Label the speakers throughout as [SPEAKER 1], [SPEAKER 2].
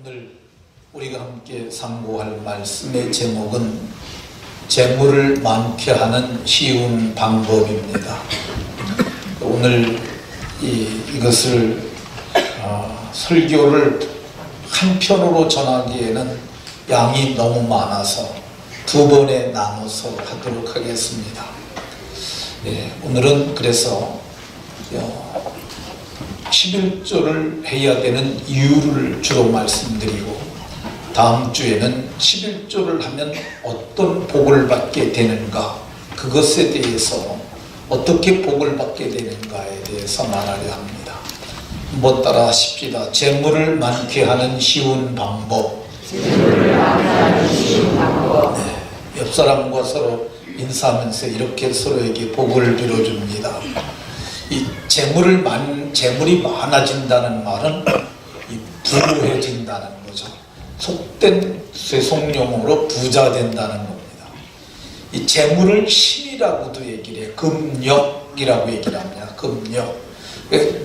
[SPEAKER 1] 오늘 우리가 함께 상고할 말씀의 제목은 재물을 많게 하는 쉬운 방법입니다. 오늘 이것을 설교를 한 편으로 전하기에는 양이 너무 많아서 두 번에 나눠서 하도록 하겠습니다. 오늘은 그래서 11조를 해야 되는 이유를 주로 말씀드리고, 다음 주에는 11조를 하면 어떤 복을 받게 되는가, 그것에 대해서 어떻게 복을 받게 되는가에 대해서 말하려 합니다. 한번 따라 하십시다. 재물을 많게 하는 쉬운 방법. 옆 사람과 서로 인사하면서 이렇게 서로에게 복을 빌어줍니다. 이 재물이 많아진다는 말은 부유해진다는 거죠. 속된 쇠속용어로 부자 된다는 겁니다. 이 재물을 힘이라고도 얘기를 해요. 금력이라고 얘기를 합니다. 금력.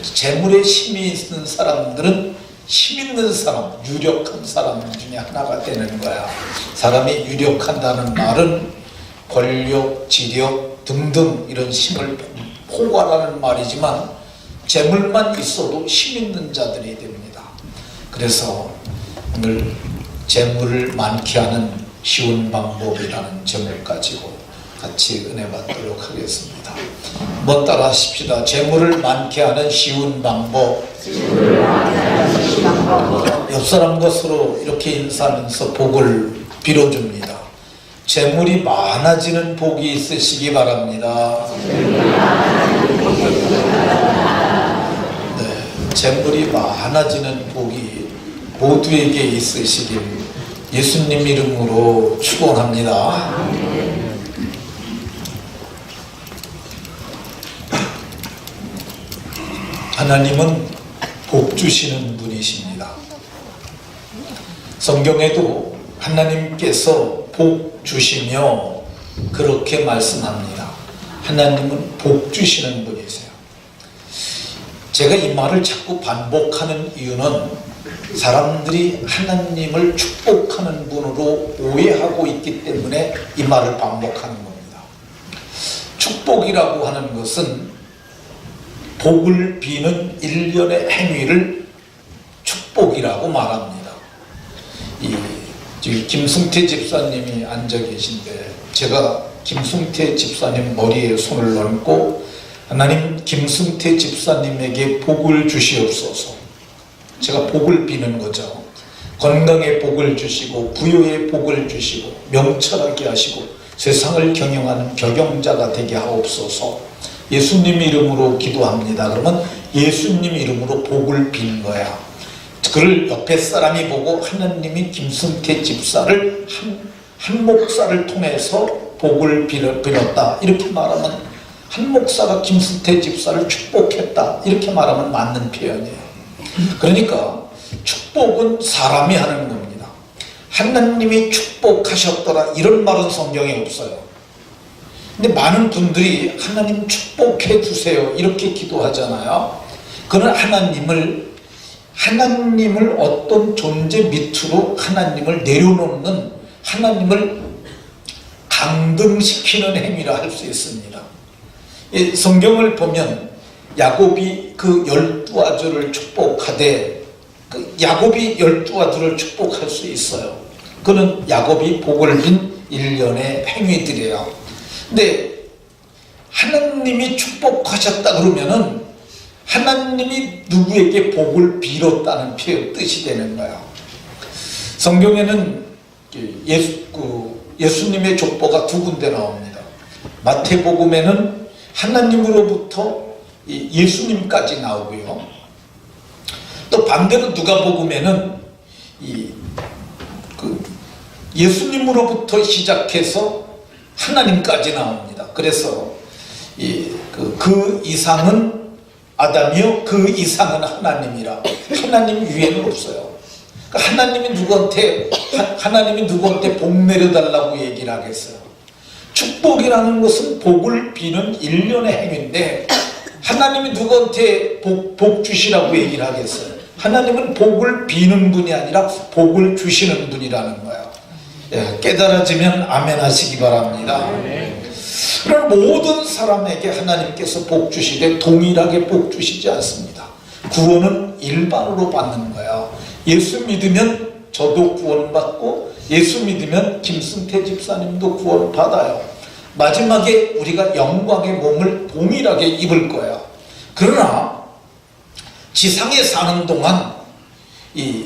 [SPEAKER 1] 재물에 힘이 있는 사람들은 힘 있는 사람, 유력한 사람 중에 하나가 되는 거야. 사람이 유력한다는 말은 권력, 지력 등등 이런 힘을 포괄하는 말이지만, 재물만 있어도 힘 있는 자들이 됩니다. 그래서 오늘 재물을 많게 하는 쉬운 방법이라는 점을 가지고 같이 은혜 받도록 하겠습니다. 한번 따라 하십시다. 재물을 많게 하는 쉬운 방법. 옆 사람과 서로 이렇게 인사하면서 복을 빌어줍니다. 재물이 많아지는 복이 있으시기 바랍니다. 재물이 많아지는 복이 모두에게 있으시길 예수님 이름으로 축원합니다. 하나님은 복 주시는 분이십니다. 성경에도 하나님께서 복 주시며 그렇게 말씀합니다. 하나님은 복 주시는 분이세요. 제가 이 말을 자꾸 반복하는 이유는 사람들이 하나님을 축복하는 분으로 오해하고 있기 때문에 이 말을 반복하는 겁니다. 축복이라고 하는 것은 복을 비는 일련의 행위를 축복이라고 말합니다. 지금 김승태 집사님이 앉아 계신데, 제가 김승태 집사님 머리에 손을 얹고 하나님, 김승태 집사님에게 복을 주시옵소서. 제가 복을 비는 거죠. 건강에 복을 주시고 부여에 복을 주시고 명철하게 하시고 세상을 경영하는 경영자가 되게 하옵소서. 예수님 이름으로 기도합니다. 그러면 예수님 이름으로 복을 빈 거야. 그를 옆에 사람이 보고 하나님이 김승태 집사를 한 목사를 통해서 복을 빌었다, 이렇게 말하면, 한 목사가 김승태 집사를 축복했다, 이렇게 말하면 맞는 표현이에요. 그러니까 축복은 사람이 하는 겁니다. 하나님이 축복하셨더라, 이런 말은 성경에 없어요. 근데 많은 분들이 하나님 축복해 주세요 이렇게 기도하잖아요. 그는 하나님을 어떤 존재 밑으로 하나님을 내려놓는, 하나님을 강등시키는 행위라 할 수 있습니다. 성경을 보면 야곱이 그 12아들을 축복하되, 야곱이 12아들을 축복할 수 있어요. 그는 야곱이 복을 빈 일련의 행위들이에요. 근데 하나님이 축복하셨다 그러면은 하나님이 누구에게 복을 빌었다는 뜻이 되는 거예요. 성경에는 예수님의 족보가 두 군데 나옵니다. 마태복음에는 하나님으로부터 예수님까지 나오고요. 또 반대로 누가복음에는 예수님으로부터 시작해서 하나님까지 나옵니다. 그래서 그 이상은 아담이요, 그 이상은 하나님이라. 하나님 위에는 없어요. 그러니까 하나님이 누구한테 복 내려달라고 얘기를 하겠어요. 축복이라는 것은 복을 비는 일련의 행위인데, 하나님이 누구한테 복 주시라고 얘기를 하겠어요. 하나님은 복을 비는 분이 아니라 복을 주시는 분이라는 거예요. 예, 깨달아지면 아멘 하시기 바랍니다. 그럼 모든 사람에게 하나님께서 복 주시되 동일하게 복 주시지 않습니다. 구원은 일반으로 받는 거예요. 예수 믿으면 저도 구원받고, 예수 믿으면 김승태 집사님도 구원받아요. 마지막에 우리가 영광의 몸을 동일하게 입을 거예요. 그러나 지상에 사는 동안 이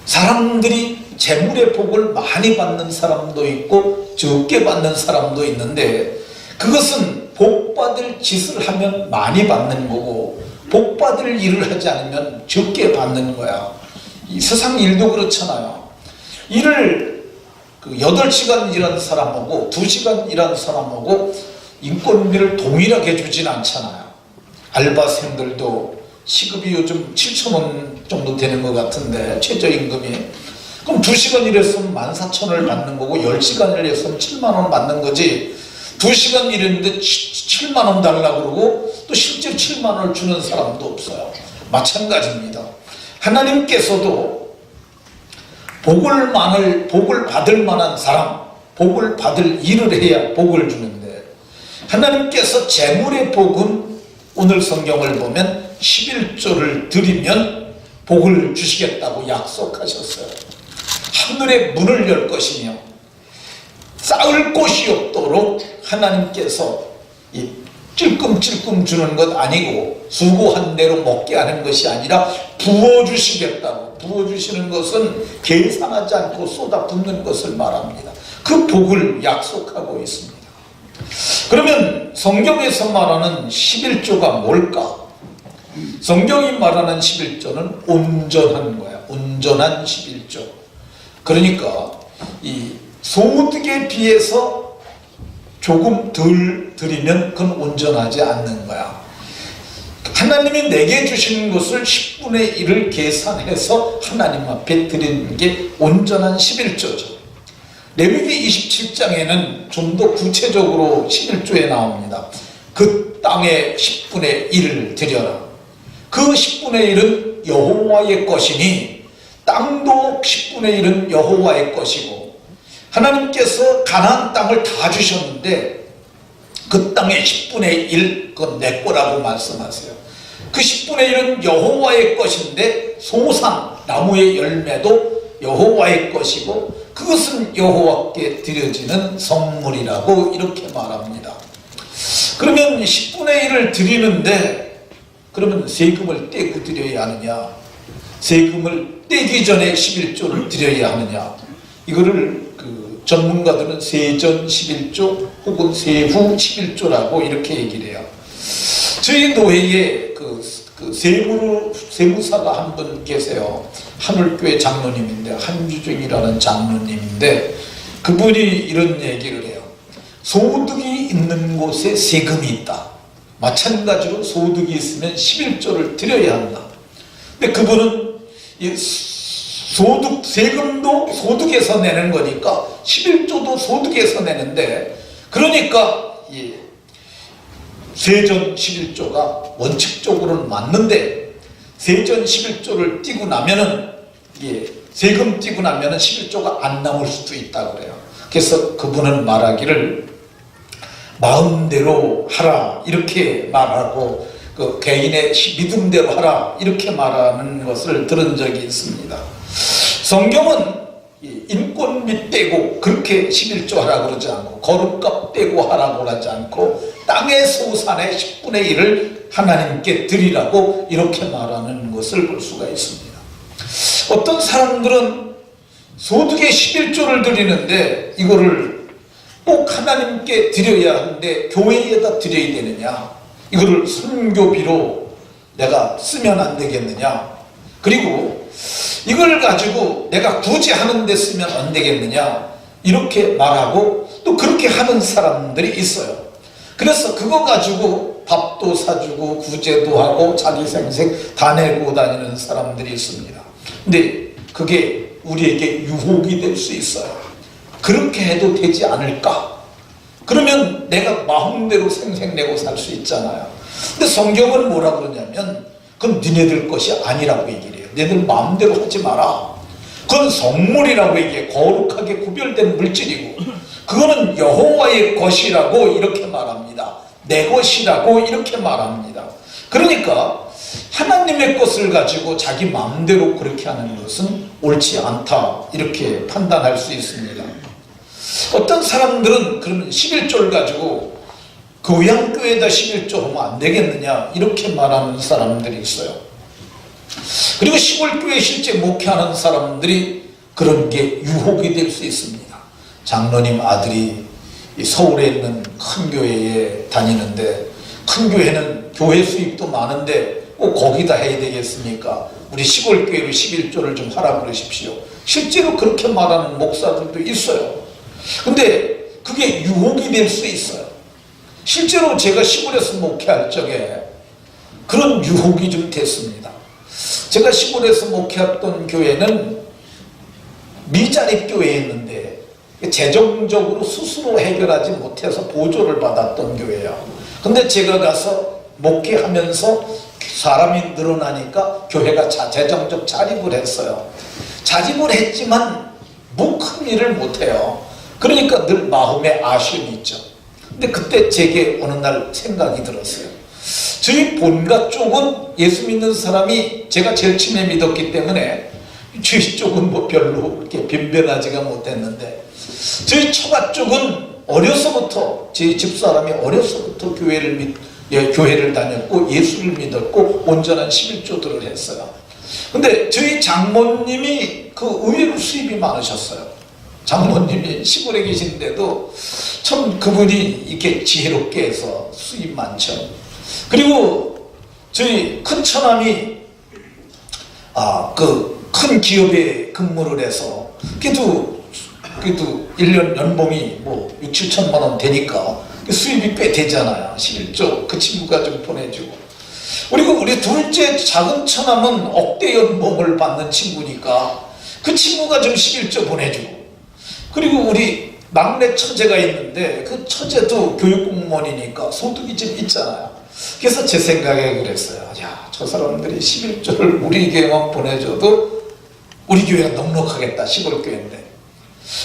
[SPEAKER 1] 사람들이 재물의 복을 많이 받는 사람도 있고 적게 받는 사람도 있는데, 그것은 복받을 짓을 하면 많이 받는 거고 복받을 일을 하지 않으면 적게 받는 거야. 이 세상 일도 그렇잖아요. 일을 8시간 일하는 사람하고 2시간 일하는 사람하고 인건비를 동일하게 주진 않잖아요. 알바생들도 시급이 요즘 7,000원 정도 되는 것 같은데, 최저임금이. 그럼 2시간 일했으면 14,000원을 받는 거고 10시간 일했으면 7만원 받는 거지, 2시간 일했는데 7만원 달라고 그러고 또 실제 7만원을 주는 사람도 없어요. 마찬가지입니다. 하나님께서도 복을 받을 만한 사람, 복을 받을 일을 해야 복을 주는데, 하나님께서 재물의 복은 오늘 성경을 보면 11조를 드리면 복을 주시겠다고 약속하셨어요. 하늘의 문을 열 것이며 쌓을 곳이 없도록 하나님께서 이 찔끔찔끔 주는 것 아니고 수고한 대로 먹게 하는 것이 아니라 부어주시겠다고. 부어주시는 것은 계산하지 않고 쏟아붓는 것을 말합니다. 그 복을 약속하고 있습니다. 그러면 성경에서 말하는 11조가 뭘까? 성경이 말하는 11조는 온전한 거야. 온전한 11조. 그러니까 이 소득에 비해서 조금 덜 드리면 그건 온전하지 않는 거야. 하나님이 내게 주시는 것을 10분의 1을 계산해서 하나님 앞에 드리는 게 온전한 11조죠. 레위기 27장에는 좀 더 구체적으로 11조에 나옵니다. 그 땅의 10분의 1을 드려라. 그 10분의 1은 여호와의 것이니 땅도 10분의 1은 여호와의 것이고, 하나님께서 가나안 땅을 다 주셨는데 그 땅의 10분의 1 그건 내 거라고 말씀하세요. 그 10분의 1은 여호와의 것인데 소산, 나무의 열매도 여호와의 것이고 그것은 여호와께 드려지는 선물이라고 이렇게 말합니다. 그러면 10분의 1을 드리는데 그러면 세금을 떼고 드려야 하느냐, 세금을 떼기 전에 11조를 드려야 하느냐, 이거를 전문가들은 세전 11조 혹은 세후 11조라고 이렇게 얘기를 해요. 저희 노회에 세무사가 한 분 계세요. 하늘교회 장로님인데, 한주중이라는 장로님인데, 그분이 이런 얘기를 해요. 소득이 있는 곳에 세금이 있다. 마찬가지로 소득이 있으면 11조를 드려야 한다. 근데 그분은 세금도 소득에서 내는 거니까 11조도 소득에서 내는데, 그러니까 세전 11조가 원칙적으로는 맞는데 세전 11조를 띄고 나면은 세금 띄고 나면은 11조가 안 남을 수도 있다고 그래요. 그래서 그분은 말하기를 마음대로 하라 이렇게 말하고 그 개인의 믿음대로 하라 이렇게 말하는 것을 들은 적이 있습니다. 성경은 인건비 떼고 그렇게 11조 하라고 그러지 않고, 거름값 떼고 하라고 하지 않고 땅의 소산의 10분의 1을 하나님께 드리라고 이렇게 말하는 것을 볼 수가 있습니다. 어떤 사람들은 소득의 11조를 드리는데 이거를 꼭 하나님께 드려야 하는데 교회에다 드려야 되느냐, 이거를 선교비로 내가 쓰면 안 되겠느냐, 그리고 이걸 가지고 내가 굳이 하는 데 쓰면 안 되겠느냐 이렇게 말하고 또 그렇게 하는 사람들이 있어요. 그래서 그거 가지고 밥도 사주고 구제도 하고 자기 생색 다 내고 다니는 사람들이 있습니다. 근데 그게 우리에게 유혹이 될 수 있어요. 그렇게 해도 되지 않을까? 그러면 내가 마음대로 생색내고 살 수 있잖아요. 근데 성경은 뭐라 그러냐면 그건 니네들 것이 아니라고 얘기를 해요. 너희들 마음대로 하지 마라. 그건 성물이라고 얘기해. 거룩하게 구별된 물질이고 그거는 여호와의 것이라고 이렇게 말합니다. 내 것이라고 이렇게 말합니다. 그러니까 하나님의 것을 가지고 자기 마음대로 그렇게 하는 것은 옳지 않다 이렇게 판단할 수 있습니다. 어떤 사람들은 그러면 11조를 가지고 교양교회에다 11조 하면 안 되겠느냐 이렇게 말하는 사람들이 있어요. 그리고 시골교회 실제 목회하는 사람들이 그런 게 유혹이 될 수 있습니다. 장로님 아들이 서울에 있는 큰 교회에 다니는데 큰 교회는 교회 수입도 많은데 꼭 거기다 해야 되겠습니까? 우리 시골교회로 11조를 좀 하라 그러십시오. 실제로 그렇게 말하는 목사들도 있어요. 근데 그게 유혹이 될 수 있어요. 실제로 제가 시골에서 목회할 적에 그런 유혹이 좀 됐습니다. 제가 시골에서 목회했던 교회는 미자립 교회였는데 재정적으로 스스로 해결하지 못해서 보조를 받았던 교회예요. 근데 제가 가서 목회하면서 사람이 늘어나니까 교회가 재정적 자립을 했어요. 자립을 했지만 뭐 큰 일을 못해요. 그러니까 늘 마음에 아쉬움이 있죠. 근데 그때 제게 어느 날 생각이 들었어요. 저희 본가 쪽은 예수 믿는 사람이 제가 제일 친히 믿었기 때문에 저희 쪽은 뭐 별로 이렇게 변변하지가 못했는데 저희 처가 쪽은 어려서부터 저희 집사람이 어려서부터 교회를 다녔고 예수를 믿었고 온전한 11조들을 했어요. 근데 저희 장모님이 그 의외로 수입이 많으셨어요. 장모님이 시골에 계신데도 참 그분이 이렇게 지혜롭게 해서 수입 많죠. 그리고 저희 큰 처남이 그 큰 기업에 근무를 해서 그래도 1년 연봉이 뭐 6, 7천만 원 되니까 수입이 꽤 되잖아요. 11조 그 친구가 좀 보내주고. 그리고 우리 둘째 작은 처남은 억대 연봉을 받는 친구니까 그 친구가 좀 11조 보내주고. 그리고 우리 막내 처제가 있는데 그 처제도 교육공무원이니까 소득이 좀 있잖아요. 그래서 제 생각에 그랬어요. 야, 저 사람들이 11조를 우리 교회만 보내줘도 우리 교회가 넉넉하겠다. 시골교회인데.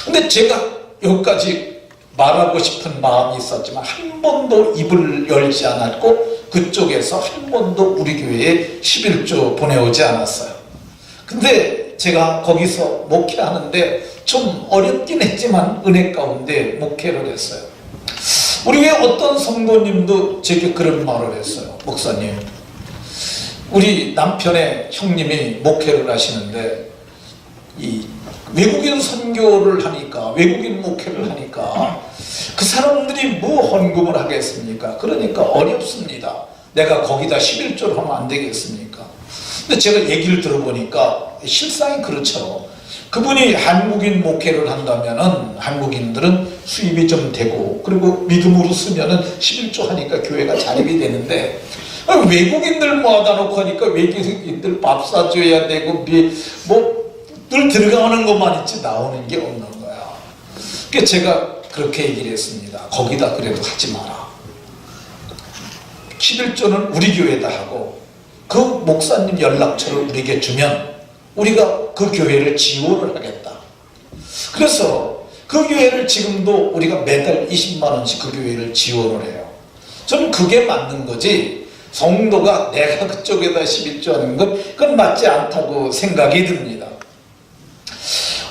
[SPEAKER 1] 근데 제가 여기까지 말하고 싶은 마음이 있었지만 한 번도 입을 열지 않았고 그쪽에서 한 번도 우리 교회에 11조 보내오지 않았어요. 근데 제가 거기서 목회하는데 좀 어렵긴 했지만 은혜 가운데 목회를 했어요. 우리 교회 어떤 성도님도 제게 그런 말을 했어요. 목사님, 우리 남편의 형님이 목회를 하시는데 이 외국인 선교를 하니까 외국인 목회를 하니까 그 사람들이 뭐 헌금을 하겠습니까? 그러니까 어렵습니다. 내가 거기다 11조를 하면 안 되겠습니까? 근데 제가 얘기를 들어보니까 실상이 그렇죠. 그분이 한국인 목회를 한다면은 한국인들은 수입이 좀 되고 그리고 믿음으로 쓰면은 11조 하니까 교회가 자립이 되는데 외국인들 모아다 놓고 하니까 외국인들 밥 사줘야 되고 뭐 늘 들어가는 것만 있지 나오는 게 없는 거야. 그러니까 제가 그렇게 얘기를 했습니다. 거기다 그래도 하지 마라. 11조는 우리 교회다 하고 그 목사님 연락처를 우리에게 주면 우리가 그 교회를 지원을 하겠다. 그래서 그 교회를 지금도 우리가 매달 20만 원씩 그 교회를 지원을 해요. 저는 그게 맞는 거지 성도가 내가 그쪽에다 11조 하는 건 그건 맞지 않다고 생각이 듭니다.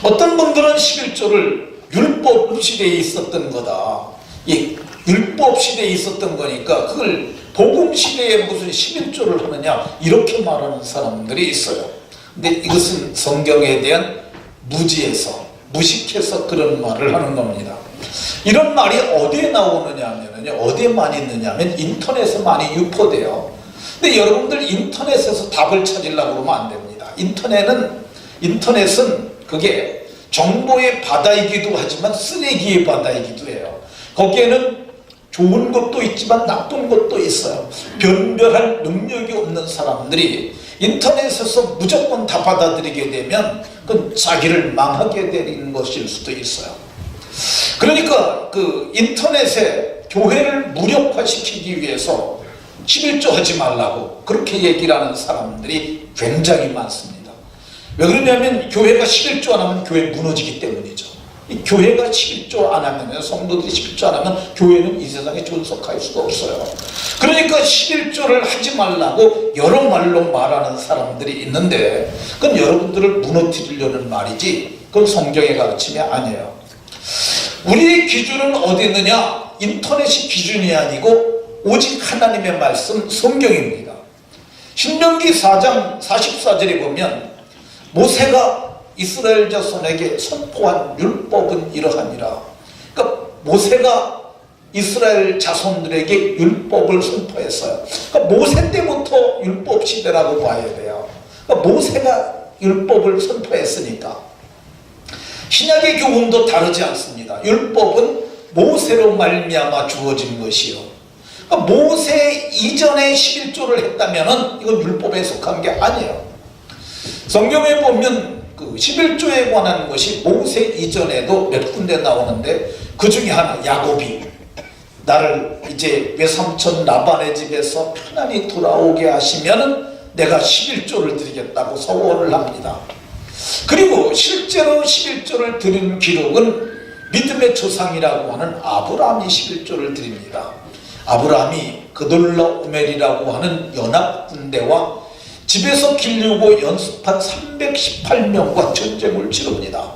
[SPEAKER 1] 어떤 분들은 11조를 율법 시대에 있었던 거다. 이 율법 시대에 있었던 거니까 그걸 복음 시대에 무슨 11조를 하느냐 이렇게 말하는 사람들이 있어요. 근데 이것은 성경에 대한 무식해서 그런 말을 하는 겁니다. 이런 말이 어디에 나오느냐 하면요, 어디에 많이 있느냐 하면 인터넷에 많이 유포돼요. 근데 여러분들 인터넷에서 답을 찾으려고 그러면 안 됩니다. 인터넷은 그게 정보의 바다이기도 하지만 쓰레기의 바다이기도 해요. 거기에는 좋은 것도 있지만 나쁜 것도 있어요. 변별할 능력이 없는 사람들이 인터넷에서 무조건 다 받아들이게 되면 그건 자기를 망하게 되는 것일 수도 있어요. 그러니까 그 인터넷에 교회를 무력화시키기 위해서 11조 하지 말라고 그렇게 얘기를 하는 사람들이 굉장히 많습니다. 왜 그러냐면 교회가 11조 안 하면 교회 무너지기 때문이죠. 이 교회가 11조 안 하면, 성도들이 11조 안 하면 교회는 이 세상에 존속할 수가 없어요. 그러니까 11조를 하지 말라고 여러 말로 말하는 사람들이 있는데 그건 여러분들을 무너뜨리려는 말이지 그건 성경의 가르침이 아니에요. 우리의 기준은 어디 있느냐? 인터넷이 기준이 아니고 오직 하나님의 말씀 성경입니다. 신명기 4장 44절에 보면 모세가 이스라엘 자손에게 선포한 율법은 이러하니라. 그러니까 모세가 이스라엘 자손들에게 율법을 선포했어요. 그러니까 모세 때부터 율법 시대라고 봐야 돼요. 그러니까 모세가 율법을 선포했으니까 신약의 교훈도 다르지 않습니다. 율법은 모세로 말미암아 주어진 것이요. 그러니까 모세 이전에 11조를 했다면 이건 율법에 속한 게 아니에요. 성경에 보면 그 11조에 관한 것이 모세 이전에도 몇 군데 나오는데 그 중에 하나 야곱이 나를 이제 외삼촌 라반의 집에서 편안히 돌아오게 하시면 내가 11조를 드리겠다고 서원을 합니다. 그리고 실제로 11조를 드린 기록은 믿음의 조상이라고 하는 아브라함이 11조를 드립니다. 아브라함이 그돌라오멜이라고 하는 연합군대와 집에서 길르고 연습한 318명과 전쟁을 치릅니다.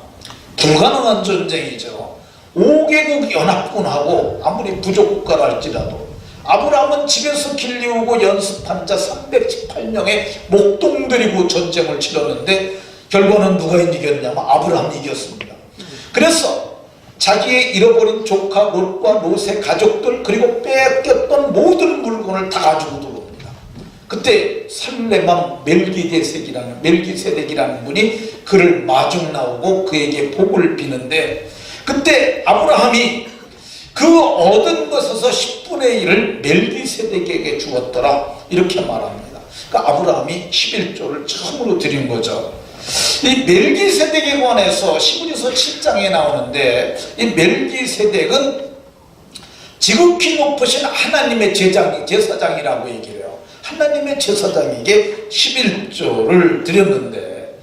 [SPEAKER 1] 불가능한 전쟁이죠. 5개국 연합군하고 아무리 부족국가랄지라도 아브라함은 집에서 길르고 연습한 자 318명의 목동 들이고 전쟁을 치렀는데 결과는 누가 이겼냐면 아브라함이 이겼습니다. 그래서 자기의 잃어버린 조카 롯과 롯의 가족들 그리고 뺏겼던 모든 물건을 다 가지고 들어옵니다. 그때 살레만 멜기세덱이라는 분이 그를 마중 나오고 그에게 복을 비는데 그때 아브라함이 그 얻은 것에서 10분의 1을 멜기세덱에게 주었더라 이렇게 말합니다. 그러니까 아브라함이 11조를 처음으로 드린 거죠. 이 멜기세덱에 관해서 시므리서 7장에 나오는데 이 멜기세덱은 지극히 높으신 하나님의 제사장이라고 얘기해요. 하나님의 제사장에게 11조를 드렸는데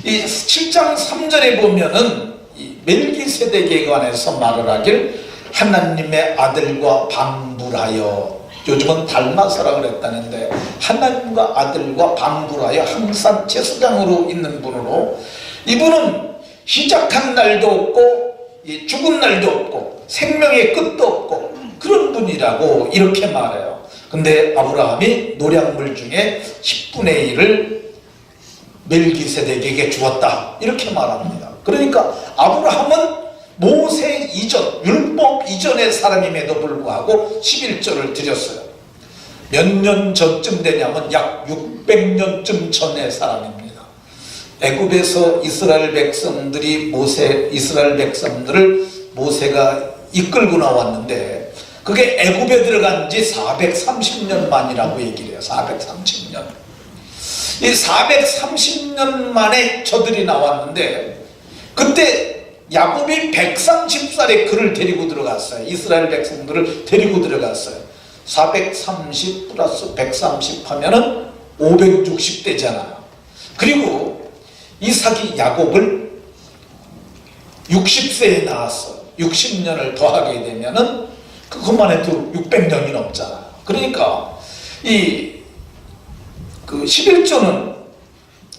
[SPEAKER 1] 이 7장 3절에 보면은 이 멜기세덱에 관해서 말을 하길 하나님의 아들과 방불하여, 요즘은 닮아서라 그랬다는데 하나님과 아들과 방불하여 항상 제사장으로 있는 분으로, 이분은 시작한 날도 없고 죽은 날도 없고 생명의 끝도 없고 그런 분이라고 이렇게 말해요. 근데 아브라함이 노량물 중에 10분의 1을 멜기세덱에게 주었다 이렇게 말합니다. 그러니까 아브라함은 모세 이전, 율법 이전의 사람임에도 불구하고 11조를 드렸어요. 몇 년 전쯤 되냐면 약 600년쯤 전의 사람입니다. 애굽에서 이스라엘 백성들을 모세가 이끌고 나왔는데 그게 애굽에 들어간 지 430년 만이라고 얘기를 해요. 430년. 이 430년 만에 저들이 나왔는데 그때 야곱이 130살에 그를 데리고 들어갔어요. 이스라엘 백성들을 데리고 들어갔어요. 430 플러스 130 하면은 560대잖아요. 그리고 이삭이 야곱을 60세에 낳았어요. 60년을 더하게 되면은 그것만 해도 600년이 넘잖아요. 그러니까 그 11조는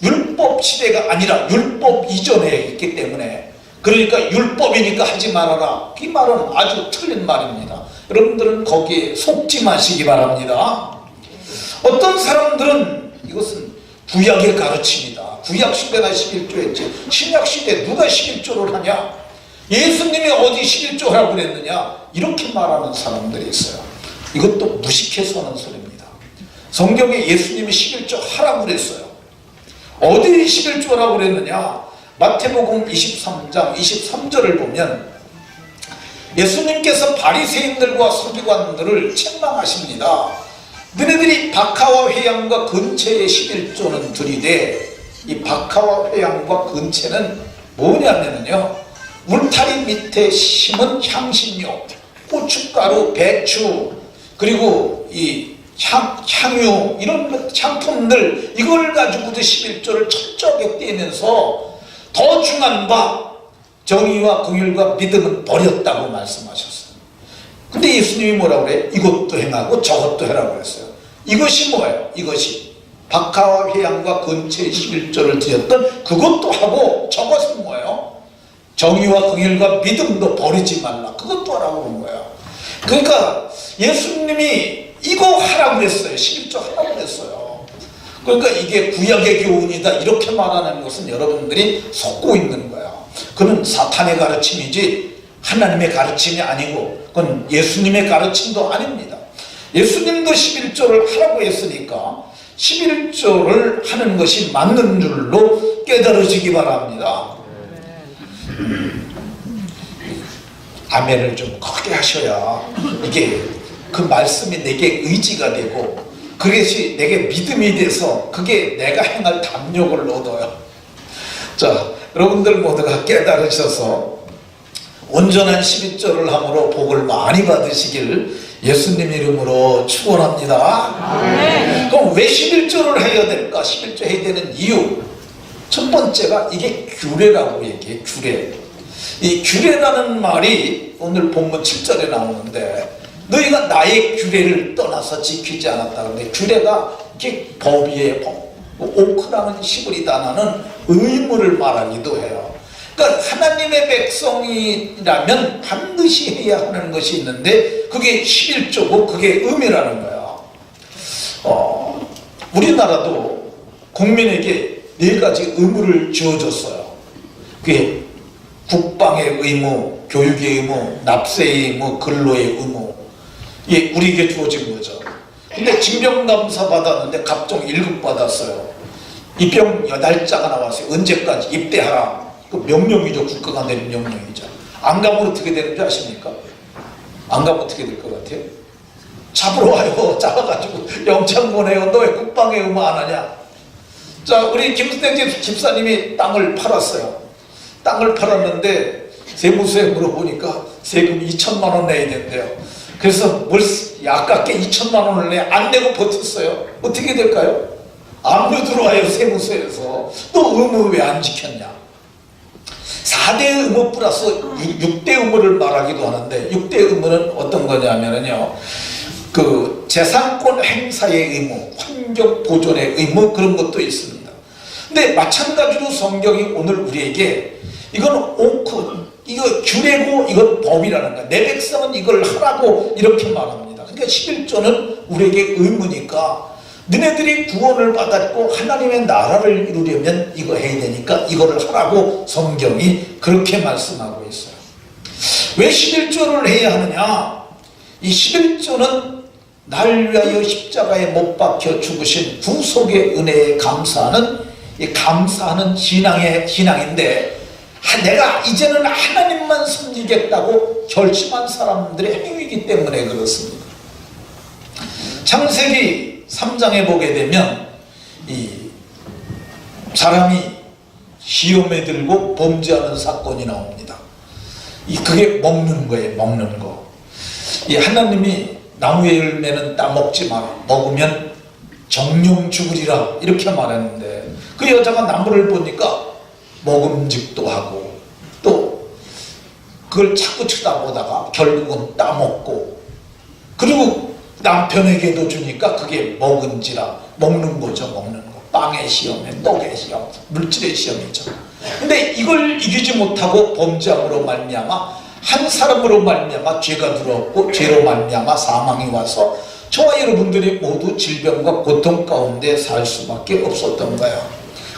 [SPEAKER 1] 율법 시대가 아니라 율법 이전에 있기 때문에, 그러니까 율법이니까 하지 말아라, 이 말은 아주 틀린 말입니다. 여러분들은 거기에 속지 마시기 바랍니다. 어떤 사람들은 이것은 구약의 가르침이다, 구약 시대가 11조 했지 신약 시대 누가 11조를 하냐, 예수님이 어디 11조 하라고 그랬느냐, 이렇게 말하는 사람들이 있어요. 이것도 무식해서 하는 소리입니다. 성경에 예수님이 11조 하라고 그랬어요. 어디 11조라고 그랬느냐, 마태복음 23장 23절을 보면 예수님께서 바리새인들과 서기관들을 책망하십니다. 너네들이 박하와 회양과 근체의 11조는 들이되, 이 박하와 회양과 근체는 뭐냐면요, 울타리 밑에 심은 향신료, 고춧가루, 배추, 그리고 이 향유 이런 향품들 이걸 가지고도 11조를 철저하게 떼면서 더 중요한 바 정의와 긍휼과 믿음은 버렸다고 말씀하셨어요. 근데 예수님이 뭐라고 그래요? 이것도 행하고 저것도 해라고 그랬어요. 이것이 뭐예요? 이것이 박하와 회양과 근처의 11조를 드렸던 그것도 하고 저것은 뭐예요? 정의와 긍휼과 믿음도 버리지 말라. 그것도 하라고 그런 거예요. 그러니까 예수님이 이거 하라고 그랬어요. 11조 하라고 그랬어요. 그러니까 이게 구약의 교훈이다 이렇게 말하는 것은 여러분들이 속고 있는 거예요. 그건 사탄의 가르침이지 하나님의 가르침이 아니고 그건 예수님의 가르침도 아닙니다. 예수님도 11조를 하라고 했으니까 11조를 하는 것이 맞는 줄로 깨달으시기 바랍니다. 아멘을 좀 크게 하셔야 이게 그 말씀이 내게 의지가 되고 그것이 내게 믿음이 돼서 그게 내가 행할 담력을 얻어요. 자, 여러분들 모두가 깨달으셔서 온전한 11조를 함으로 복을 많이 받으시길 예수님 이름으로 축원합니다. 네. 그럼 왜 11조를 해야 될까? 11조 해야 되는 이유 첫 번째가 이게 규례라고 얘기해. 규례. 이 규례라는 말이 오늘 본문 7절에 나오는데 너희가 나의 규례를 떠나서 지키지 않았다. 그런데 규례가 이게 법이에요. 법. 오크라는 시골이 단어는 의무를 말하기도 해요. 그러니까 하나님의 백성이라면 반드시 해야 하는 것이 있는데 그게 11조고 그게 의무라는 거예요. 우리나라도 국민에게 4가지 의무를 주어줬어요. 그게 국방의 의무, 교육의 의무, 납세의 의무, 근로의 의무. 이게 우리에게 주어진 거죠. 근데 징병감사 받았는데 갑종 1급 받았어요. 입병 날짜가 나왔어요. 언제까지 입대하라. 그 명령이죠. 국가가 내린 명령이죠. 안 가면 어떻게 되는지 아십니까? 안 가면 어떻게 될 것 같아요? 잡으러 와요. 잡아가지고 영장 보내요. 너 왜 국방의 의무 안 하냐? 자, 우리 김승태 집사님이 땅을 팔았어요. 땅을 팔았는데 세무서에 물어보니까 세금 2천만 원 내야 된대요. 그래서 뭘 아깝게 2천만 원을 안 내고 버텼어요. 어떻게 될까요? 안 들어와요. 세무서에서. 또 의무 왜 안 지켰냐? 4대 의무 플러스 6대 의무를 말하기도 하는데 6대 의무는 어떤 거냐면요, 그 재산권 행사의 의무, 환경 보존의 의무 그런 것도 있습니다. 근데 마찬가지로 성경이 오늘 우리에게 이건 오크, 이거 규례고 이건 법이라는 거야. 내 백성은 이걸 하라고 이렇게 말합니다. 그러니까 11조는 우리에게 의무니까 너네들이 구원을 받았고 하나님의 나라를 이루려면 이거 해야 되니까 이거를 하라고 성경이 그렇게 말씀하고 있어요. 왜 11조를 해야 하느냐? 이 11조는 날 위하여 십자가에 못 박혀 죽으신 구속의 은혜에 감사하는 이 감사하는 신앙인데 내가 이제는 하나님만 섬기겠다고 결심한 사람들의 행위이기 때문에 그렇습니다. 창세기 3장에 보게 되면 이 사람이 시험에 들고 범죄하는 사건이 나옵니다. 그게 먹는 거예요. 먹는 거. 이 하나님이 나무의 열매는 따먹지 마라. 먹으면 정령 죽으리라 이렇게 말했는데 그 여자가 나무를 보니까 먹음직도 하고 또 그걸 자꾸 쳐다보다가 결국은 따먹고 그리고 남편에게도 주니까 그게 먹은지라 먹는 거죠. 먹는 거. 빵의 시험에 떡의 시험, 물질의 시험이죠. 근데 이걸 이기지 못하고 범죄함으로 말미암아 한 사람으로 말미암아 죄가 들어왔고 죄로 말미암아 사망이 와서 저와 여러분들이 모두 질병과 고통 가운데 살 수밖에 없었던 거예요.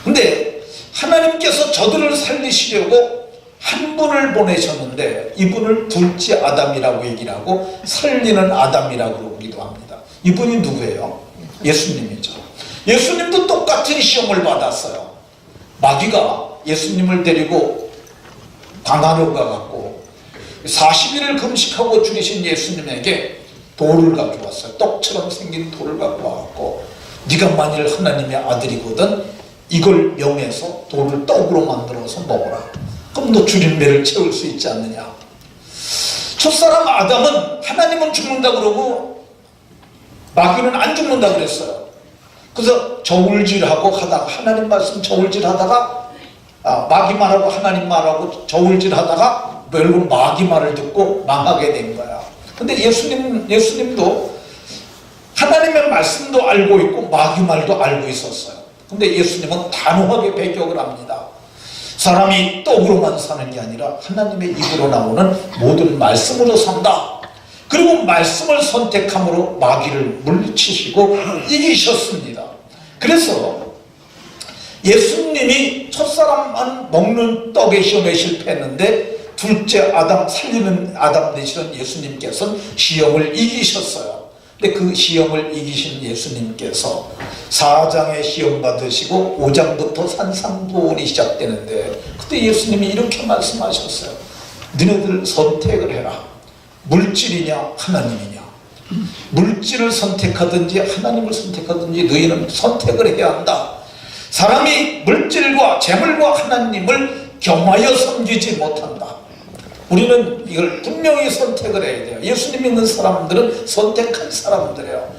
[SPEAKER 1] 근데 하나님께서 저들을 살리시려고 한 분을 보내셨는데 이분을 둘째 아담이라고 얘기를 하고 살리는 아담이라고 그러기도 합니다. 이분이 누구예요? 예수님이죠. 예수님도 똑같은 시험을 받았어요. 마귀가 예수님을 데리고 광야로 가갖고 40일을 금식하고 죽이신 예수님에게 돌을 가져왔어요. 떡처럼 생긴 돌을 갖고 와갖고 네가 만일 하나님의 아들이거든 이걸 명해서 돌을 떡으로 만들어서 먹어라. 그럼 너 줄인 배를 채울 수 있지 않느냐. 첫사람 아담은 하나님은 죽는다 그러고 마귀는 안 죽는다 그랬어요. 그래서 저울질하고 하다가 하나님 말씀 저울질하다가 마귀 말하고 하나님 말하고 저울질하다가 결국 마귀 말을 듣고 망하게 된 거야. 근데 예수님도 하나님의 말씀도 알고 있고 마귀 말도 알고 있었어요. 근데 예수님은 단호하게 배격을 합니다. 사람이 떡으로만 사는 게 아니라 하나님의 입으로 나오는 모든 말씀으로 산다. 그리고 말씀을 선택함으로 마귀를 물리치시고 이기셨습니다. 그래서 예수님이 첫사람만 먹는 떡의 시험에 실패했는데 둘째 아담 살리는 아담 되시는 예수님께서는 시험을 이기셨어요. 근데 그 시험을 이기신 예수님께서 4장에 시험 받으시고 5장부터 산상보온이 시작되는데 그때 예수님이 이렇게 말씀하셨어요. 너네들 선택을 해라. 물질이냐 하나님이냐. 물질을 선택하든지 하나님을 선택하든지 너희는 선택을 해야 한다. 사람이 물질과 재물과 하나님을 겸하여 섬기지 못한다. 우리는 이걸 분명히 선택을 해야 돼요. 예수님 믿는 사람들은 선택한 사람들이에요.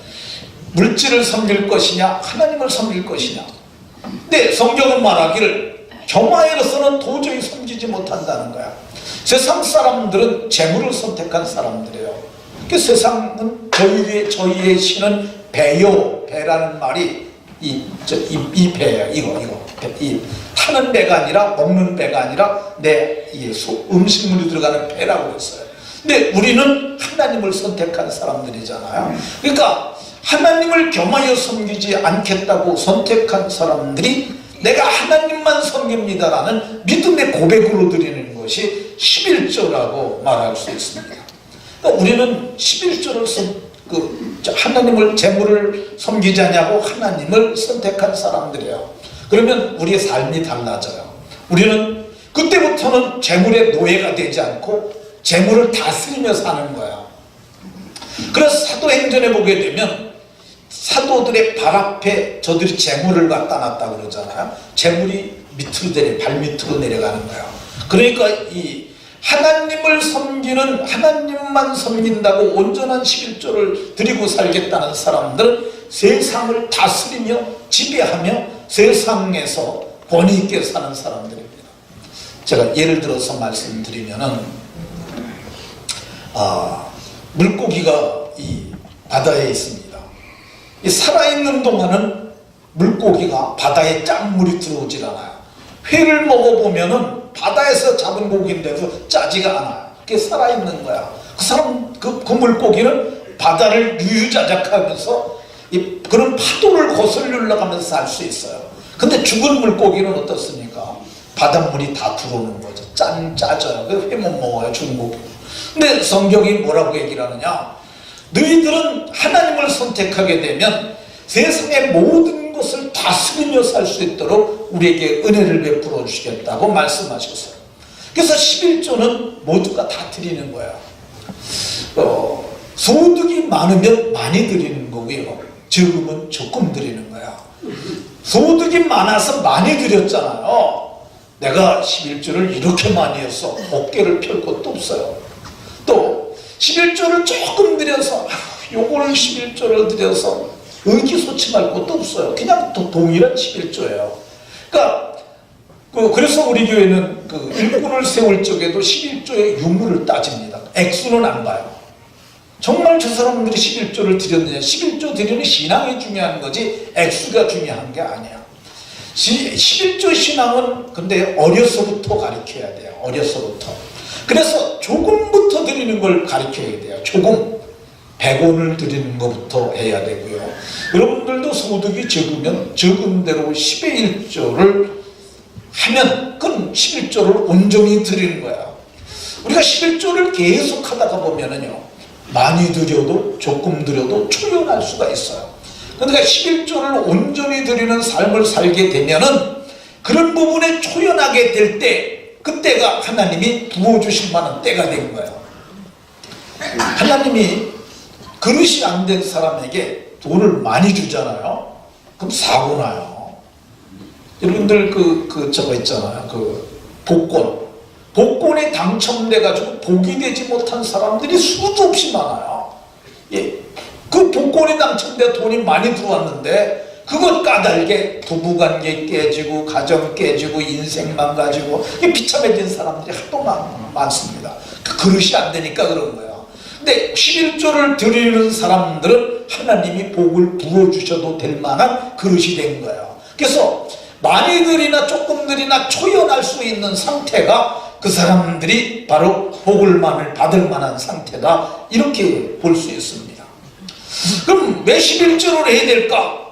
[SPEAKER 1] 물질을 섬길 것이냐 하나님을 섬길 것이냐. 근데 성경은 말하기를 겸하여서는 도저히 섬기지 못한다는 거야. 세상 사람들은 재물을 선택한 사람들이에요. 그 세상은 저희의 신은 배요. 배라는 말이 이 배예요. 이거 이 타는 배가 아니라 먹는 배가 아니라 음식물이 들어가는 배라고 했어요. 근데 우리는 하나님을 선택한 사람들이잖아요. 그러니까 하나님을 겸하여 섬기지 않겠다고 선택한 사람들이 내가 하나님만 섬깁니다라는 믿음의 고백으로 드리는 것이 11조라고 말할 수 있습니다. 그러니까 우리는 11조를 하나님을 재물을 섬기자냐고 하나님을 선택한 사람들이에요. 그러면 우리의 삶이 달라져요. 우리는 그때부터는 재물의 노예가 되지 않고 재물을 다스리며 사는 거야. 그래서 사도행전에 보게 되면 사도들의 발 앞에 저들이 재물을 갖다 놨다 그러잖아요. 재물이 발밑으로 내려가는 거야. 그러니까 이 하나님을 섬기는 하나님만 섬긴다고 온전한 11조를 드리고 살겠다는 사람들은 세상을 다스리며 지배하며 세상에서 권위 있게 사는 사람들입니다. 제가 예를 들어서 말씀드리면은 물고기가 이 바다에 있습니다. 이 살아있는 동안은 물고기가 바다에 짠물이 들어오질 않아요. 회를 먹어보면은 바다에서 잡은 고기인데도 짜지가 않아요. 그게 살아있는 거야. 그 물고기는 바다를 유유자적하면서 그런 파도를 거슬러 올라가면서 살 수 있어요. 근데 죽은 물고기는 어떻습니까? 바닷물이 다 들어오는 거죠. 짜져요. 회 못 먹어요, 죽은 고기. 근데 성경이 뭐라고 얘기를 하느냐? 너희들은 하나님을 선택하게 되면 세상의 모든 것을 다스리며 살 수 있도록 우리에게 은혜를 베풀어 주시겠다고 말씀하셨어요. 그래서 11조는 모두가 다 드리는 거예요. 소득이 많으면 많이 드리는 거고요. 적으면 조금 드리는 거야. 소득이 많아서 많이 드렸잖아요. 내가 11조를 이렇게 많이 해서 어깨를 펼 것도 없어요. 또 11조를 조금 드려서 요걸 11조를 드려서 의기소침할 것도 없어요. 그냥 동일한 11조예요. 그러니까 그래서 우리 교회는 일꾼을 세울 적에도 11조의 유무를 따집니다. 액수는 안 봐요. 정말 저 사람들이 11조를 드렸느냐. 11조 드리는 신앙이 중요한 거지 액수가 중요한 게 아니야. 11조 신앙은 근데 어려서부터 가르쳐야 돼요. 어려서부터. 그래서 조금부터 드리는 걸 가르쳐야 돼요. 조금. 100원을 드리는 것부터 해야 되고요. 여러분들도 소득이 적으면 적은 대로 10의 1조를 하면 그건 11조를 온전히 드리는 거야. 우리가 11조를 계속 하다가 보면은요, 많이 드려도 조금 드려도 초연할 수가 있어요. 그러니까 11조를 온전히 드리는 삶을 살게 되면은 그런 부분에 초연하게 될 때 그때가 하나님이 부어주실 만한 때가 된 거예요. 하나님이 그릇이 안 된 사람에게 돈을 많이 주잖아요. 그럼 사고 나요. 여러분들 저거 있잖아요. 복권에 당첨돼가지고 복이 되지 못한 사람들이 수도 없이 많아요. 예. 그 복권 복권이 당첨돼 돈이 많이 들어왔는데 그것 까닭에 부부관계 깨지고 가정 깨지고 인생 망가지고 비참해진 사람들이 하도 많습니다. 그 그릇이 안 되니까 그런 거예요. 근데 11조를 드리는 사람들은 하나님이 복을 부어주셔도 될 만한 그릇이 된 거예요. 그래서 많이들이나 조금들이나 초연할 수 있는 상태가 그 사람들이 바로 복을 받을 만한 상태다, 이렇게 볼 수 있습니다. 그럼 왜 11조를 해야 될까?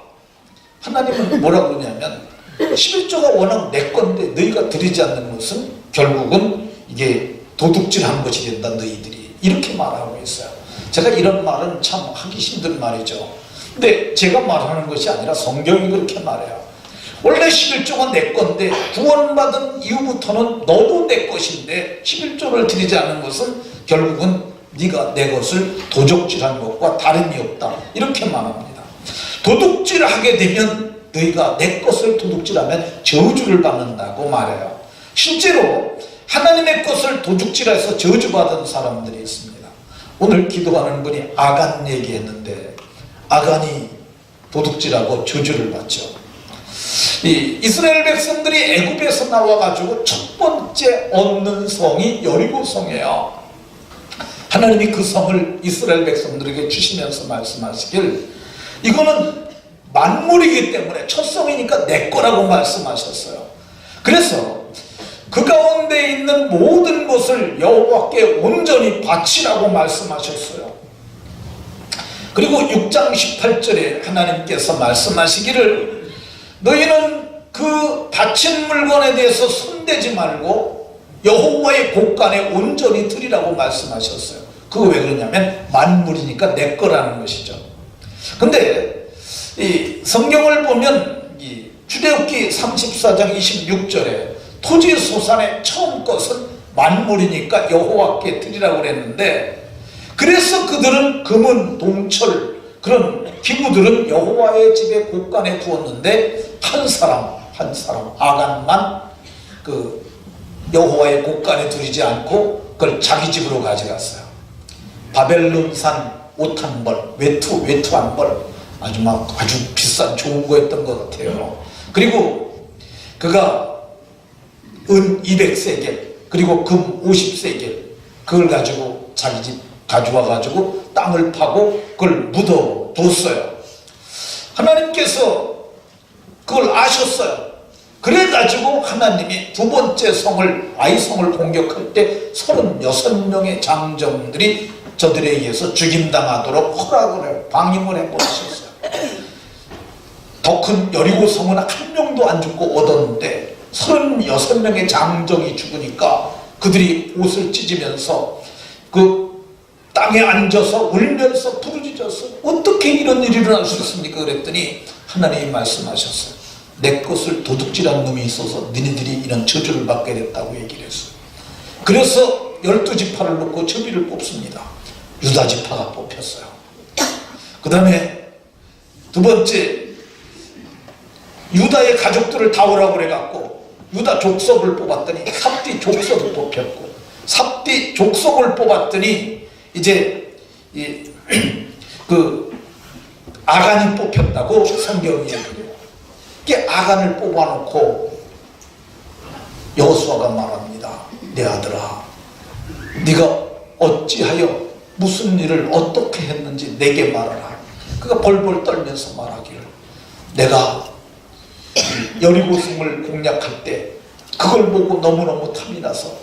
[SPEAKER 1] 하나님은 뭐라고 그러냐면 11조가 워낙 내 건데 너희가 드리지 않는 것은 결국은 이게 도둑질한 것이 된다, 너희들이, 이렇게 말하고 있어요. 제가 이런 말은 참 하기 힘든 말이죠. 근데 제가 말하는 것이 아니라 성경이 그렇게 말해요. 원래 11조가 내 건데 구원받은 이후부터는 너도 내 것인데 11조를 드리지 않는 것은 결국은 네가 내 것을 도적질한 것과 다름이 없다, 이렇게 말합니다. 도둑질하게 되면 너희가 내 것을 도둑질하면 저주를 받는다고 말해요. 실제로 하나님의 것을 도둑질해서 저주받은 사람들이 있습니다. 오늘 기도하는 분이 아간 얘기했는데 아간이 도둑질하고 저주를 받죠. 이 이스라엘 백성들이 애굽에서 나와가지고 첫 번째 얻는 성이 여리고성이에요. 하나님이 그 성을 이스라엘 백성들에게 주시면서 말씀하시길 이거는 만물이기 때문에 첫 성이니까 내 거라고 말씀하셨어요. 그래서 그 가운데 있는 모든 것을 여호와께 온전히 바치라고 말씀하셨어요. 그리고 6장 18절에 하나님께서 말씀하시기를 너희는 그 바친 물건에 대해서 손대지 말고 여호와의 곳간에 온전히 드리라고 말씀하셨어요. 그거 왜 그러냐면 만물이니까 내 거라는 것이죠. 근데 이 성경을 보면 이 출애굽기 34장 26절에 토지 소산의 처음 것은 만물이니까 여호와께 드리라고 그랬는데, 그래서 그들은 금은 동철 그런 기구들은 여호와의 집에 곳간에 두었는데 한 사람 아간만 그 여호와의 곳간에 두지 않고 그걸 자기 집으로 가져갔어요. 바벨론산 옷 한 벌, 외투 한 벌, 아주 비싼 좋은 거였던 것 같아요. 그리고 그가 은 200세겔 그리고 금 50세겔 그걸 가지고 자기 집 가져와 가지고 땅을 파고 그걸 묻어뒀어요. 하나님께서 그걸 아셨어요. 그래가지고 하나님이 두 번째 성을 아이성을 공격할 때 36명의 장정들이 저들에 의해서 죽임당하도록 허락을 해요. 방임을 해버리셨어요. 더 큰 여리고성은 한 명도 안 죽고 얻었는데 36명의 장정이 죽으니까 그들이 옷을 찢으면서 그 땅에 앉아서 울면서 부르짖었어요. 어떻게 이런 일이 일어날 수 있습니까? 그랬더니 하나님이 말씀하셨어요. 내 것을 도둑질한 놈이 있어서 너희들이 이런 저주를 받게 됐다고 얘기를 했어요. 그래서 12지파를 놓고 저비를 뽑습니다. 유다지파가 뽑혔어요. 그 다음에 두 번째 유다의 가족들을 다 오라고 그래갖고 유다 족속을 뽑았더니 삽디 족속을 뽑혔고, 삽디 족속을 뽑았더니 이제 그 아간이 뽑혔다고 성경이 얘기해요. 이게 아간을 뽑아놓고 여호수아가 말합니다. 내 아들아, 네가 어찌하여 무슨 일을 어떻게 했는지 내게 말하라. 그가 벌벌 떨면서 말하기를 내가 여리고성을 공략할 때 그걸 보고 너무너무 탐이 나서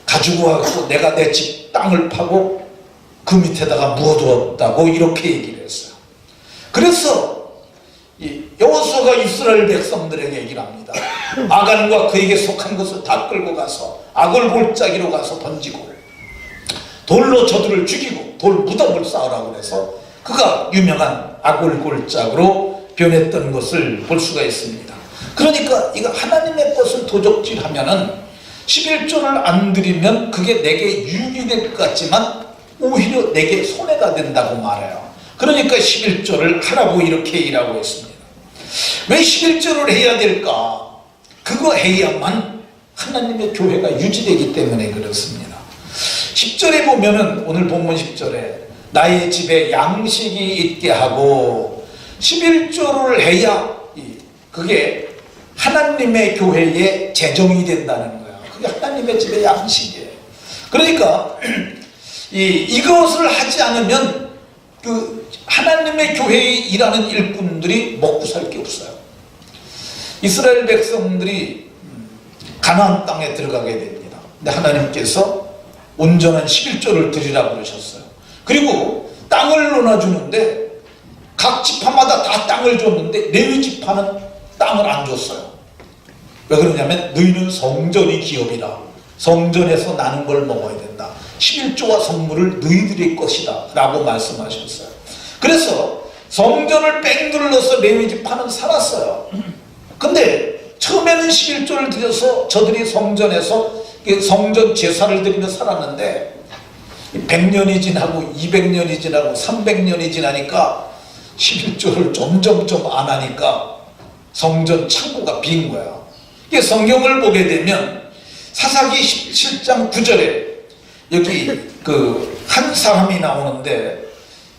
[SPEAKER 1] 가지고 와서 내가 내 집 땅을 파고 그 밑에다가 묻어두었다고 이렇게 얘기를 했어요. 그래서 여호수아가 이스라엘 백성들에게 얘기를 합니다. 아간과 그에게 속한 것을 다 끌고 가서 아골 골짜기로 가서 던지고 돌로 저들을 죽이고 돌 무덤을 쌓으라고 해서 그가 유명한 아골 골짜기로 변했던 것을 볼 수가 있습니다. 그러니까 이거 하나님의 것을 도적질하면은 11조를 안 드리면 그게 내게 유익이 될 것 같지만 오히려 내게 손해가 된다고 말해요. 그러니까 11조를 하라고 이렇게 일하고 있습니다. 왜 11조를 해야 될까? 그거 해야만 하나님의 교회가 유지되기 때문에 그렇습니다. 10절에 보면은 오늘 본문 10절에 나의 집에 양식이 있게 하고 11조를 해야 그게 하나님의 교회의 재정이 된다는 거야. 그게 하나님의 집의 양식이에요. 그러니까 이것을 하지 않으면 그 하나님의 교회에 일하는 일꾼들이 먹고 살 게 없어요. 이스라엘 백성들이 가나안 땅에 들어가게 됩니다. 근데 하나님께서 온전한 11조를 드리라고 그러셨어요. 그리고 땅을 나눠주는데 각 지파마다 다 땅을 줬는데 레위 지파는 땅을 안 줬어요. 왜 그러냐면 너희는 성전이 기업이라, 성전에서 나는 걸 먹어야 된다. 11조와 성물을 너희들의 것이다 라고 말씀하셨어요. 그래서 성전을 뺑 눌러서 레위 지파는 살았어요. 근데 처음에는 11조를 드려서 저들이 성전에서 성전 제사를 드리며 살았는데 100년이 지나고 200년이 지나고 300년이 지나니까 11조를 점점점 안 하니까 성전 창고가 빈 거야. 이게 성경을 보게 되면 사사기 17장 9절에 여기 그 한 사람이 나오는데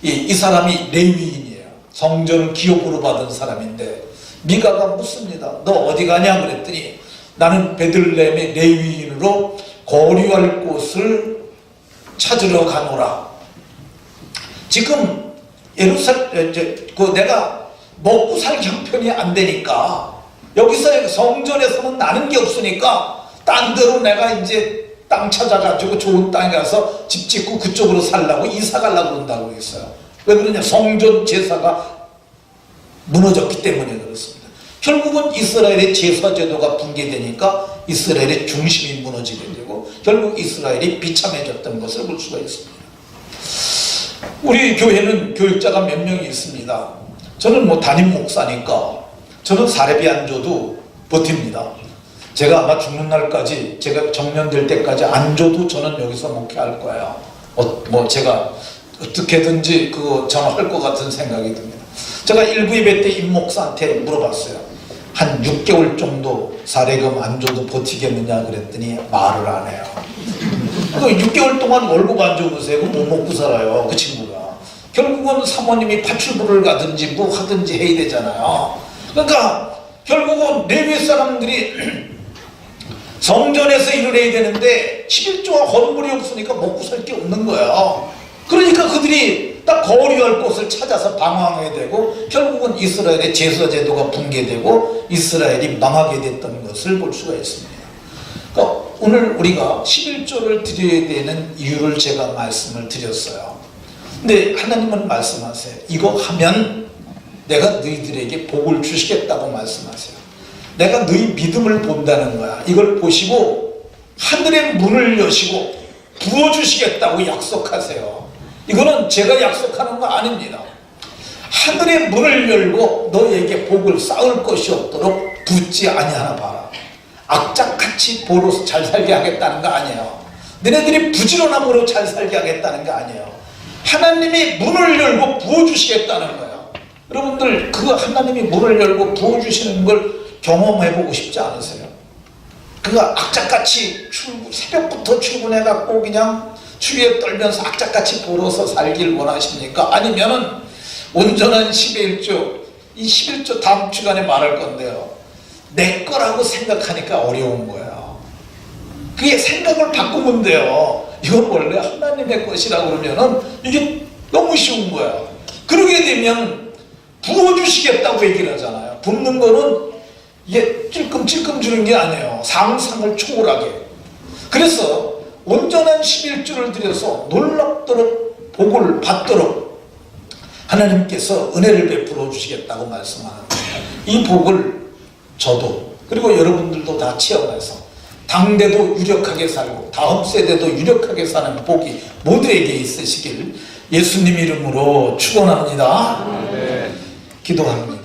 [SPEAKER 1] 이 사람이 레위인이에요. 성전을 기업으로 받은 사람인데 미가가 묻습니다. 너 어디 가냐 그랬더니 나는 베들레헴의 레위인으로 거류할 곳을 찾으러 가노라. 지금 내가 먹고 살 형편이 안 되니까 여기서 성전에서는 나는 게 없으니까 딴 데로 내가 이제 땅 찾아가지고 좋은 땅에 가서 집 짓고 그쪽으로 살라고 이사 가려고 그런다고 했어요. 왜 그러냐? 성전 제사가 무너졌기 때문에 그렇습니다. 결국은 이스라엘의 제사 제도가 붕괴되니까 이스라엘의 중심이 무너지게 되고 결국 이스라엘이 비참해졌던 것을 볼 수가 있습니다. 우리 교회는 교육자가 몇 명이 있습니다. 저는 뭐 담임 목사니까 저는 사례비 안 줘도 버팁니다. 제가 아마 죽는 날까지, 제가 정년될 때까지 안 줘도 저는 여기서 목회할 거예요. 뭐 제가 어떻게든지 그거 저는 할 것 같은 생각이 듭니다. 제가 19예배 때 임 목사한테 물어봤어요. 한 6개월 정도 사례금 안 줘도 버티겠느냐 그랬더니 말을 안 해요. 6개월 동안 월급 안 줘보세요. 뭐 먹고 살아요, 그 친구가. 결국은 사모님이 파출부를 가든지 뭐 하든지 해야 되잖아요. 그러니까 결국은 레위 사람들이 성전에서 일을 해야 되는데 11조와 헌물이 없으니까 먹고 살 게 없는 거예요. 그러니까 그들이 딱 거류할 곳을 찾아서 방황하게 되고 결국은 이스라엘의 제사 제도가 붕괴되고 이스라엘이 망하게 됐던 것을 볼 수가 있습니다. 그러니까 오늘 우리가 11조를 드려야 되는 이유를 제가 말씀을 드렸어요. 근데 하나님은 말씀하세요. 이거 하면 내가 너희들에게 복을 주시겠다고 말씀하세요. 내가 너희 믿음을 본다는 거야. 이걸 보시고 하늘의 문을 여시고 부어주시겠다고 약속하세요. 이거는 제가 약속하는 거 아닙니다. 하늘의 문을 열고 너에게 복을 쌓을 것이 없도록 붓지 아니하나 봐라. 악착같이 보로서 잘 살게 하겠다는 거 아니에요. 너네들이 부지런함으로 잘 살게 하겠다는 거 아니에요. 하나님이 문을 열고 부어주시겠다는 거예요. 여러분들 그 하나님이 문을 열고 부어주시는 걸 경험해보고 싶지 않으세요? 그가 악착같이 새벽부터 출근해갖고 그냥 추위에 떨면서 악착같이 벌어서 살길 원하십니까? 아니면은 온전한 11조, 이 11조 다음 주간에 말할 건데요. 내 거라고 생각하니까 어려운 거예요. 그게 생각을 바꾸면 돼요. 이건 원래 하나님의 것이라고 그러면은 이게 너무 쉬운 거예요. 그러게 되면 부어주시겠다고 얘기를 하잖아요. 붓는 거는 이게 찔끔찔끔 주는 게 아니에요. 상상을 초월하게. 그래서 온전한 11조를 들여서 놀랍도록 복을 받도록 하나님께서 은혜를 베풀어 주시겠다고 말씀하는 거예요. 이 복을 저도 그리고 여러분들도 다 체험해서 당대도 유력하게 살고 다음 세대도 유력하게 사는 복이 모두에게 있으시길 예수님 이름으로 축원합니다. 기도합니다.